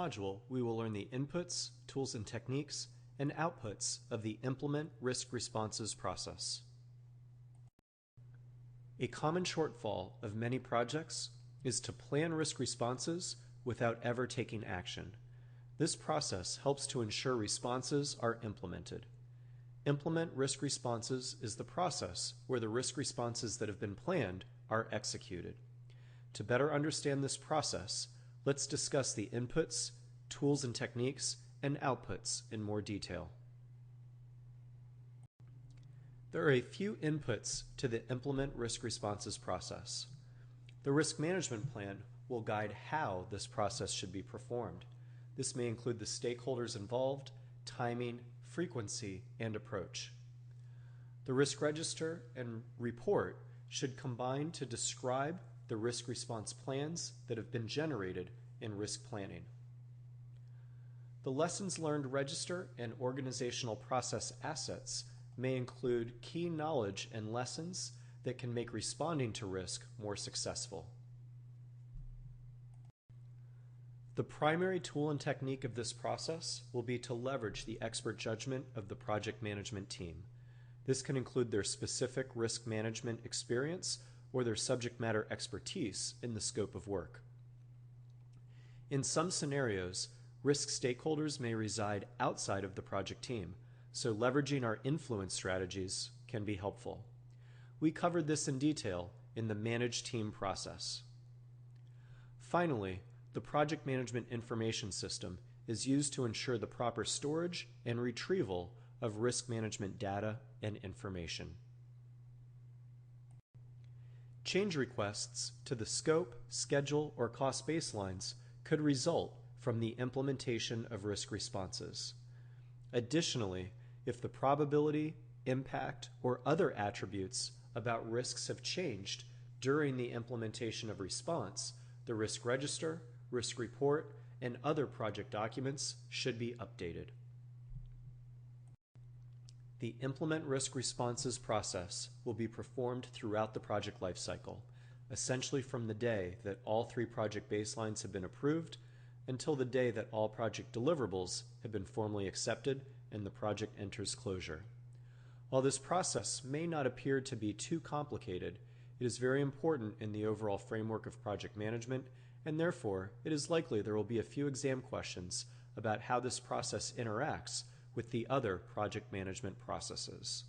module, we will learn the inputs, tools and techniques, and outputs of the Implement Risk Responses process. A common shortfall of many projects is to plan risk responses without ever taking action. This process helps to ensure responses are implemented. Implement risk responses is the process where the risk responses that have been planned are executed. To better understand this process, let's discuss the inputs, tools and techniques, and outputs in more detail. There are a few inputs to the Implement Risk Responses process. The risk management plan will guide how this process should be performed. This may include the stakeholders involved, timing, frequency, and approach. The risk register and report should combine to describe the risk response plans that have been generated in risk planning. The lessons learned register and organizational process assets may include key knowledge and lessons that can make responding to risk more successful. The primary tool and technique of this process will be to leverage the expert judgment of the project management team. This can include their specific risk management experience or their subject matter expertise in the scope of work. In some scenarios, risk stakeholders may reside outside of the project team, so leveraging our influence strategies can be helpful. We covered this in detail in the Manage Team process. Finally, the Project Management Information System is used to ensure the proper storage and retrieval of risk management data and information. Change requests to the scope, schedule, or cost baselines could result from the implementation of risk responses. Additionally, if the probability, impact, or other attributes about risks have changed during the implementation of response, the risk register, risk report, and other project documents should be updated. The Implement Risk Responses process will be performed throughout the project lifecycle, essentially from the day that all 3 project baselines have been approved until the day that all project deliverables have been formally accepted and the project enters closure. While this process may not appear to be too complicated, it is very important in the overall framework of project management, and therefore it is likely there will be a few exam questions about how this process interacts with the other project management processes.